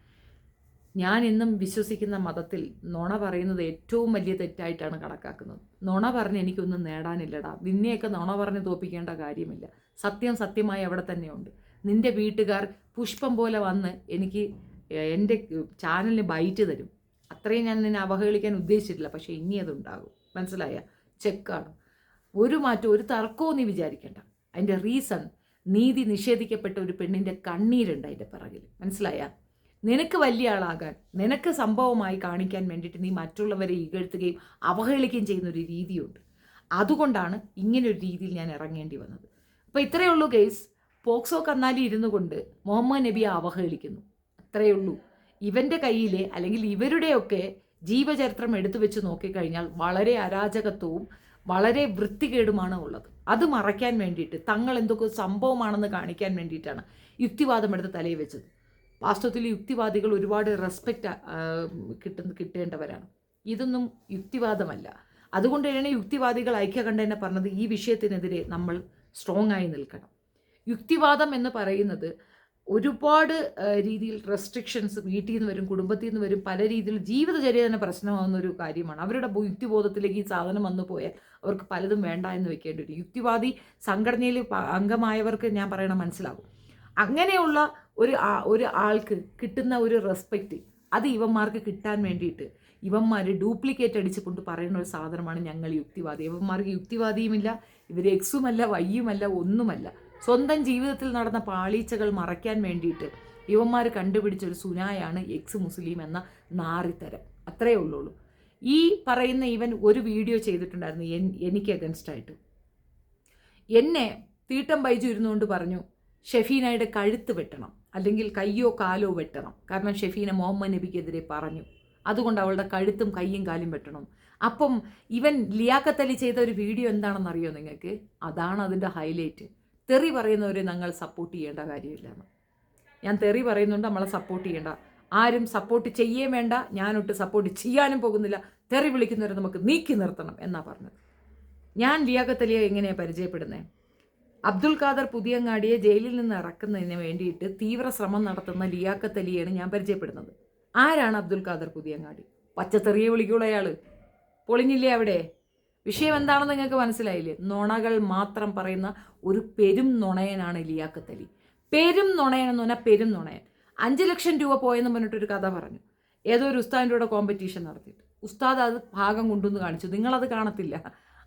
A: ഞാൻ ഇന്നും വിശ്വസിക്കുന്ന മതത്തിൽ നുണ പറയുന്നത് ഏറ്റവും വലിയ തെറ്റായിട്ടാണ് കണക്കാക്കുന്നത്. നുണ പറഞ്ഞ് എനിക്കൊന്നും നേടാനില്ലടാ. നിന്നെയൊക്കെ നുണ പറഞ്ഞ് തോപ്പിക്കേണ്ട കാര്യമില്ല. സത്യം സത്യമായി അവിടെ തന്നെയുണ്ട്. നിൻ്റെ വീട്ടുകാർ പുഷ്പം പോലെ വന്ന് എനിക്ക് എൻ്റെ ചാനലിന് ബൈറ്റ് തരും. അത്രയും ഞാൻ നിന്നെ അവഹേളിക്കാൻ ഉദ്ദേശിച്ചിട്ടില്ല. പക്ഷേ ഇനി അതുണ്ടാകും. മനസ്സിലായ? ചെക്കാണ്. ഒരു മാറ്റവും ഒരു തർക്കവും നീ വിചാരിക്കേണ്ട. അതിൻ്റെ റീസൺ നീതി നിഷേധിക്കപ്പെട്ട ഒരു പെണ്ണിൻ്റെ കണ്ണീരുണ്ട് അതിൻ്റെ പിറകിൽ. മനസ്സിലായ? നിനക്ക് വലിയ ആളാകാൻ, നിനക്ക് സംഭവമായി കാണിക്കാൻ വേണ്ടിയിട്ട് നീ മറ്റുള്ളവരെ ഇകഴ്ത്തുകയും അവഹേളിക്കുകയും ചെയ്യുന്ന ഒരു രീതിയുണ്ട്. അതുകൊണ്ടാണ് ഇങ്ങനൊരു രീതിയിൽ ഞാൻ ഇറങ്ങേണ്ടി വന്നത്. അപ്പോൾ ഇത്രയേ ഉള്ളൂ ഗൈസ്. പോക്സോ കന്നാലി ഇരുന്നു കൊണ്ട് മുഹമ്മദ് നബിയെ അവഹേളിക്കുന്നു, അത്രയേ ഉള്ളൂ. ഇവൻ്റെ കയ്യിലെ അല്ലെങ്കിൽ ഇവരുടെയൊക്കെ ജീവചരിത്രം എടുത്തു വെച്ച് നോക്കിക്കഴിഞ്ഞാൽ വളരെ അരാജകത്വവും വളരെ വൃത്തികേടുമാണ് ഉള്ളത്. അത് മറയ്ക്കാൻ വേണ്ടിയിട്ട് തങ്ങൾ എന്തൊക്കെ സംഭവമാണെന്ന് കാണിക്കാൻ വേണ്ടിയിട്ടാണ് യുക്തിവാദം എടുത്ത് തലയിൽ വെച്ചത്. വാസ്തവത്തിൽ യുക്തിവാദികൾ ഒരുപാട് റെസ്പെക്റ്റ് കിട്ടേണ്ടവരാണ്. ഇതൊന്നും യുക്തിവാദമല്ല. അതുകൊണ്ട് തന്നെ യുക്തിവാദികൾ ഐക്യകണ്ഠേന പറഞ്ഞത് ഈ വിഷയത്തിനെതിരെ നമ്മൾ സ്ട്രോങ് ആയി നിൽക്കണം. യുക്തിവാദം എന്ന് പറയുന്നത് ഒരുപാട് രീതിയിൽ റെസ്ട്രിക്ഷൻസ് വീട്ടിൽ നിന്ന് വരും, കുടുംബത്തിൽ നിന്ന് വരും, പല രീതിയിൽ ജീവിതചര്യ തന്നെ പ്രശ്നമാകുന്ന ഒരു കാര്യമാണ്. അവരുടെ യുക്തിബോധത്തിലേക്ക് ഈ സാധനം വന്നു പോയാൽ അവർക്ക് പലതും വേണ്ട എന്ന് വെക്കേണ്ടി വരും. യുക്തിവാദി സംഘടനയിൽ അംഗമായവർക്ക് ഞാൻ പറയണം മനസ്സിലാകും. അങ്ങനെയുള്ള ഒരു ആൾക്ക് കിട്ടുന്ന ഒരു റെസ്പെക്റ്റ് അത് ഇവന്മാർക്ക് കിട്ടാൻ വേണ്ടിയിട്ട് ഇവന്മാർ ഡ്യൂപ്ലിക്കേറ്റ് അടിച്ചുകൊണ്ട് പറയുന്ന ഒരു സാധനമാണ് ഞങ്ങൾ യുക്തിവാദി. ഇവന്മാർക്ക് യുക്തിവാദിയുമില്ല, ഇവർ എക്സുമല്ല, വയ്യുമല്ല, ഒന്നുമല്ല. സ്വന്തം ജീവിതത്തിൽ നടന്ന പാളീച്ചകൾ മറയ്ക്കാൻ വേണ്ടിയിട്ട് ഇവന്മാർ കണ്ടുപിടിച്ച ഒരു സുനായാണ് എക്സ് മുസ്ലിം എന്ന നാറിത്തരം. അത്രയേ ഉള്ളൂ. ഈ പറയുന്ന ഇവൻ ഒരു വീഡിയോ ചെയ്തിട്ടുണ്ടായിരുന്നു എനിക്ക് അഗൻസ്റ്റായിട്ട്. എന്നെ തീട്ടം ബൈജു ഇരുന്നുകൊണ്ട് പറഞ്ഞു ഷെഫീനയുടെ കഴുത്ത് വെട്ടണം, അല്ലെങ്കിൽ കയ്യോ കാലോ വെട്ടണം. കാരണം ഷെഫീന മുഹമ്മദ് നബിക്കെതിരെ പറഞ്ഞു, അതുകൊണ്ട് അവളുടെ കഴുത്തും കയ്യും കാലും വെട്ടണം. അപ്പം ഇവൻ ലിയാഖത്ത് അലി ചെയ്ത ഒരു വീഡിയോ എന്താണെന്ന് അറിയോ നിങ്ങൾക്ക്? അതാണ് അതിൻ്റെ ഹൈലൈറ്റ്. തെറി പറയുന്നവരെ ഞങ്ങൾ സപ്പോർട്ട് ചെയ്യേണ്ട കാര്യമില്ലെന്ന്. ഞാൻ തെറി പറയുന്നുണ്ട്, നമ്മളെ സപ്പോർട്ട് ചെയ്യേണ്ട, ആരും സപ്പോർട്ട് ചെയ്യേ വേണ്ട, ഞാനൊട്ട് സപ്പോർട്ട് ചെയ്യാനും പോകുന്നില്ല, തെറി വിളിക്കുന്നവരെ നമുക്ക് നീക്കി നിർത്തണം എന്നാണ് പറഞ്ഞത്. ഞാൻ ലിയാഖത്ത് അലിയെ എങ്ങനെയാണ് പരിചയപ്പെടുന്നത്? അബ്ദുൽ ഖാദർ പുതിയങ്ങാടിയെ ജയിലിൽ നിന്ന് ഇറക്കുന്നതിന് വേണ്ടിയിട്ട് തീവ്ര ശ്രമം നടത്തുന്ന ലിയാഖത്ത് അലിയാണ് ഞാൻ പരിചയപ്പെടുന്നത്. ആരാണ് അബ്ദുൽ ഖാദർ പുതിയങ്ങാടി? പച്ചത്തെറിയെ വിളിക്കുള്ള അയാൾ. പൊളിഞ്ഞില്ലേ അവിടെ? വിഷയം എന്താണെന്ന് നിങ്ങൾക്ക് മനസ്സിലായില്ലേ? നുണകൾ മാത്രം പറയുന്ന ഒരു പെരും നുണയനാണ് ലിയാഖത്ത് അലി. പെരും നുണയൻ എന്ന് പറഞ്ഞാൽ പെരും നുണയൻ. 5 ലക്ഷം രൂപ പോയെന്ന് പറഞ്ഞിട്ടൊരു കഥ പറഞ്ഞു. ഏതോ ഒരു ഉസ്താദിൻ്റെ കൂടെ കോമ്പറ്റീഷൻ നടത്തിയിട്ട് ഉസ്താദ് അത് ഭാഗം കൊണ്ടുവന്ന് കാണിച്ചു. നിങ്ങളത് കാണത്തില്ല,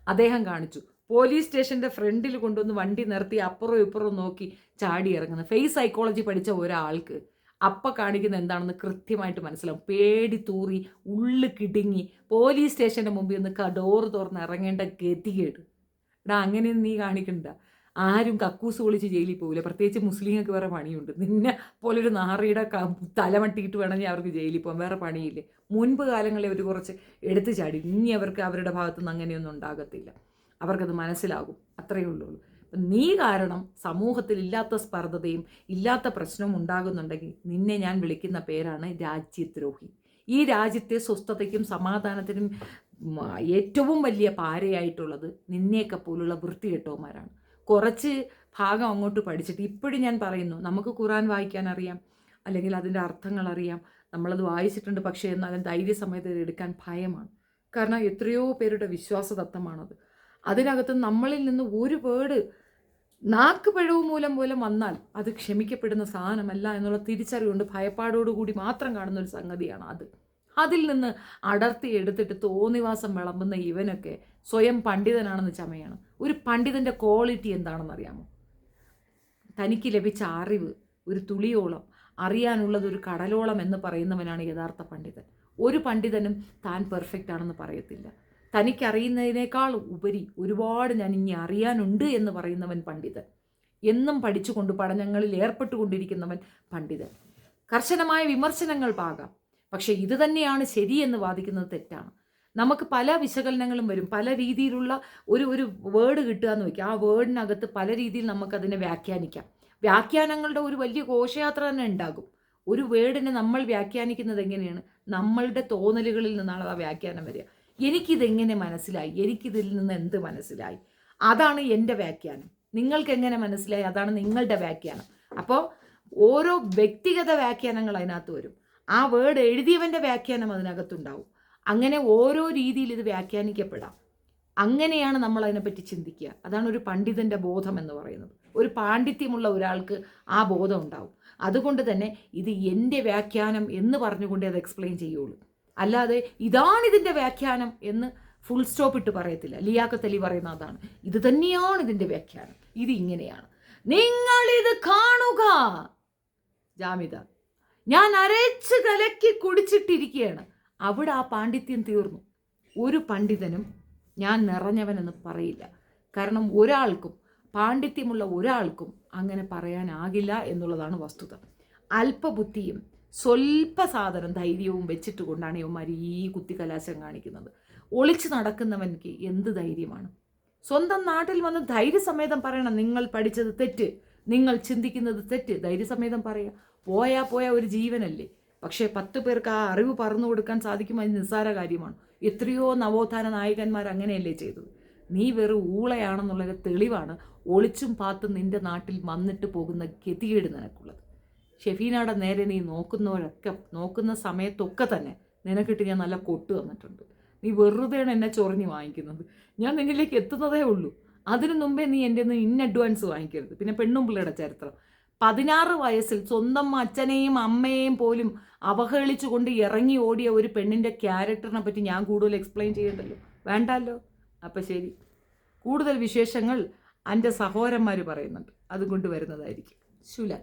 A: അദ്ദേഹം കാണിച്ചു. പോലീസ് സ്റ്റേഷൻ്റെ ഫ്രണ്ടിൽ കൊണ്ടുവന്ന് വണ്ടി നിർത്തി അപ്പുറവും ഇപ്പുറവും നോക്കി ചാടി ഇറങ്ങുന്നത്. ഫേസ് സൈക്കോളജി പഠിച്ച ഒരാൾക്ക് അപ്പം കാണിക്കുന്ന എന്താണെന്ന് കൃത്യമായിട്ട് മനസ്സിലാവും. പേടി തൂറി ഉള്ളു കിടുങ്ങി പോലീസ് സ്റ്റേഷൻ്റെ മുമ്പിൽ ഒന്ന് ഡോറ് തുറന്ന് ഇറങ്ങേണ്ട ഗതികേട്. അങ്ങനെയൊന്നും നീ കാണിക്കണ്ട. ആരും കക്കൂസ് പൊളിച്ച് ജയിലിൽ പോകില്ല, പ്രത്യേകിച്ച് മുസ്ലിങ്ങൾക്ക് വേറെ പണിയുണ്ട്. നിന്നെ പോലൊരു നാറിയുടെ തലമട്ടിയിട്ട് വേണമെങ്കിൽ അവർക്ക് ജയിലിൽ പോകാൻ, വേറെ പണിയില്ലേ. മുൻപ് കാലങ്ങളിൽ അവർ കുറച്ച് എടുത്തു ചാടി. ഇനി അവർക്ക് അവരുടെ ഭാഗത്തുനിന്ന് അങ്ങനെയൊന്നും ഉണ്ടാകത്തില്ല, അവർക്കത് മനസ്സിലാകും. അത്രയേ ഉള്ളൂ. നീ കാരണം സമൂഹത്തിൽ ഇല്ലാത്ത സ്പർദ്ധതയും ഇല്ലാത്ത പ്രശ്നവും ഉണ്ടാകുന്നുണ്ടെങ്കിൽ നിന്നെ ഞാൻ വിളിക്കുന്ന പേരാണ് രാജ്യദ്രോഹി. ഈ രാജ്യത്തെ സ്വസ്ഥതയ്ക്കും സമാധാനത്തിനും ഏറ്റവും വലിയ പാരയായിട്ടുള്ളത് നിന്നെയൊക്കെ പോലുള്ള വൃത്തികെട്ടവന്മാരാണ്. കുറച്ച് ഭാഗം അങ്ങോട്ട് പഠിച്ചിട്ട് ഇപ്പോഴും ഞാൻ പറയുന്നു, നമുക്ക് ഖുർആൻ വായിക്കാൻ അറിയാം, അല്ലെങ്കിൽ അതിൻ്റെ അർത്ഥങ്ങൾ അറിയാം, നമ്മളത് വായിച്ചിട്ടുണ്ട്. പക്ഷേ എന്നാലും ധൈര്യസമയത്ത് എടുക്കാൻ ഭയമാണ്. കാരണം എത്രയോ പേരുടെ വിശ്വാസതത്വമാണത്. അതിനകത്ത് നമ്മളിൽ നിന്ന് ഒരു വേർഡ് നാക്ക് പിഴവ് മൂലം വന്നാൽ അത് ക്ഷമിക്കപ്പെടുന്ന സാധനമല്ല എന്നുള്ള തിരിച്ചറിവുകൊണ്ട് ഭയപ്പാടോടുകൂടി മാത്രം കാണുന്ന ഒരു സംഗതിയാണ് അത്. അതിൽ നിന്ന് അടർത്തി എടുത്തിട്ട് തോന്നിവാസം വിളമ്പുന്ന ഇവനൊക്കെ സ്വയം പണ്ഡിതനാണെന്ന് ചമയാണ്. ഒരു പണ്ഡിതൻ്റെ ക്വാളിറ്റി എന്താണെന്ന് അറിയാമോ? തനിക്ക് ലഭിച്ച അറിവ് ഒരു തുളിയോളം, അറിയാനുള്ളത് ഒരു കടലോളം എന്ന് പറയുന്നവനാണ് യഥാർത്ഥ പണ്ഡിതൻ. ഒരു പണ്ഡിതനും താൻ പെർഫെക്റ്റ് ആണെന്ന് പറയത്തില്ല. തനിക്കറിയുന്നതിനേക്കാൾ ഉപരി ഒരുപാട് ഞാൻ ഇനി അറിയാനുണ്ട് എന്ന് പറയുന്നവൻ പണ്ഡിതൻ. എന്നും പഠിച്ചുകൊണ്ട് പഠനങ്ങളിൽ ഏർപ്പെട്ടുകൊണ്ടിരിക്കുന്നവൻ പണ്ഡിതൻ. കർശനമായ വിമർശനങ്ങൾ പാകാം, പക്ഷേ ഇത് തന്നെയാണ് ശരിയെന്ന് വാദിക്കുന്നത് തെറ്റാണ്. നമുക്ക് പല വിശകലനങ്ങളും വരും, പല രീതിയിലുള്ള ഒരു വേർഡ് കിട്ടുക എന്ന് വയ്ക്കുക. ആ വേർഡിനകത്ത് പല രീതിയിൽ നമുക്കതിനെ വ്യാഖ്യാനിക്കാം. വ്യാഖ്യാനങ്ങളുടെ ഒരു വലിയ ഘോഷയാത്ര തന്നെ ഉണ്ടാകും. ഒരു വേർഡിനെ നമ്മൾ വ്യാഖ്യാനിക്കുന്നത് എങ്ങനെയാണ്? നമ്മളുടെ തോന്നലുകളിൽ നിന്നാണ് ആ വ്യാഖ്യാനം വരിക. എനിക്കിതെങ്ങനെ മനസ്സിലായി, എനിക്കിതിൽ നിന്ന് എന്ത് മനസ്സിലായി, അതാണ് എൻ്റെ വ്യാഖ്യാനം. നിങ്ങൾക്ക് എങ്ങനെ മനസ്സിലായി, അതാണ് നിങ്ങളുടെ വ്യാഖ്യാനം. അപ്പോൾ ഓരോ വ്യക്തിഗത വ്യാഖ്യാനങ്ങൾ അതിനകത്ത് വരും. ആ വേർഡ് എഴുതിയവൻ്റെ വ്യാഖ്യാനം അതിനകത്തുണ്ടാവും. അങ്ങനെ ഓരോ രീതിയിൽ ഇത് വ്യാഖ്യാനിക്കപ്പെടാം. അങ്ങനെയാണ് നമ്മൾ അതിനെപ്പറ്റി ചിന്തിക്കുക. അതാണ് ഒരു പണ്ഡിതൻ്റെ ബോധം എന്ന് പറയുന്നത്. ഒരു പാണ്ഡിത്യമുള്ള ഒരാൾക്ക് ആ ബോധം ഉണ്ടാവും. അതുകൊണ്ട് തന്നെ ഇത് എൻ്റെ വ്യാഖ്യാനം എന്ന് പറഞ്ഞുകൊണ്ടേ അത് എക്സ്പ്ലെയിൻ ചെയ്യുള്ളൂ. അല്ലാതെ ഇതാണിതിൻ്റെ വ്യാഖ്യാനം എന്ന് ഫുൾ സ്റ്റോപ്പ് ഇട്ട് പറയത്തില്ല. ലിയാഖത്ത് അലി പറയുന്ന അതാണ്, ഇത് തന്നെയാണ് ഇതിൻ്റെ വ്യാഖ്യാനം, ഇത് ഇങ്ങനെയാണ്, നിങ്ങളിത് കാണുക. ജാമിദ, ഞാൻ അരച്ച് കലക്കി കുടിച്ചിട്ടിരിക്കുകയാണ്. അവിടെ ആ പാണ്ഡിത്യം തീർന്നു. ഒരു പണ്ഡിതനും ഞാൻ നിറഞ്ഞവനെന്ന് പറയില്ല. കാരണം ഒരാൾക്കും, പാണ്ഡിത്യമുള്ള ഒരാൾക്കും അങ്ങനെ പറയാനാകില്ല എന്നുള്ളതാണ് വസ്തുത. അല്പബുദ്ധിയും സ്വൽപ്പ സാധനം ധൈര്യവും വെച്ചിട്ട് കൊണ്ടാണ് ഇവന്മാർ ഈ കുത്തിക്കലാശം കാണിക്കുന്നത്. ഒളിച്ചു നടക്കുന്നവൻക്ക് എന്ത് ധൈര്യമാണ്? സ്വന്തം നാട്ടിൽ വന്ന് ധൈര്യസമേതം പറയണം, നിങ്ങൾ പഠിച്ചത് തെറ്റ്, നിങ്ങൾ ചിന്തിക്കുന്നത് തെറ്റ്, ധൈര്യസമേതം പറയുക. പോയാൽ ഒരു ജീവനല്ലേ. പക്ഷേ 10 പേർക്ക് ആ അറിവ് പറഞ്ഞു കൊടുക്കാൻ സാധിക്കും, അത് നിസ്സാര കാര്യമാണ്. എത്രയോ നവോത്ഥാന നായകന്മാർ അങ്ങനെയല്ലേ ചെയ്തത്. നീ വെറും ഊളയാണെന്നുള്ളൊരു തെളിവാണ് ഒളിച്ചും പാത്തും നിൻ്റെ നാട്ടിൽ വന്നിട്ട് പോകുന്ന ഗതികേട് നിനക്കുള്ളത്. ഷെഫീനയുടെ നേരെ നീ നോക്കുന്നവരൊക്കെ നോക്കുന്ന സമയത്തൊക്കെ തന്നെ നിനക്കിട്ട് ഞാൻ നല്ല കൊട്ട് തന്നിട്ടുണ്ട്. നീ വെറുതെയാണ് എന്നെ ചൊറിഞ്ഞ് വാങ്ങിക്കുന്നത്. ഞാൻ നിന്നിലേക്ക് എത്തുന്നതേ ഉള്ളൂ. അതിനു മുമ്പേ നീ എൻ്റെ നിന്ന് ഇൻ അഡ്വാൻസ് വാങ്ങിക്കരുത്. പിന്നെ പെണ്ണും പിള്ളയുടെ ചരിത്രം, 16 വയസ്സിൽ സ്വന്തം അച്ഛനെയും അമ്മയെയും പോലും അവഹേളിച്ചുകൊണ്ട് ഇറങ്ങി ഓടിയ ഒരു പെണ്ണിൻ്റെ ക്യാരക്ടറിനെ പറ്റി ഞാൻ കൂടുതൽ എക്സ്പ്ലെയിൻ ചെയ്യണ്ടല്ലോ, വേണ്ടല്ലോ. അപ്പം ശരി, കൂടുതൽ വിശേഷങ്ങൾ എൻ്റെ സഹോദരന്മാർ പറയുന്നുണ്ട്, അതുകൊണ്ട് വരുന്നതായിരിക്കും. ശുല.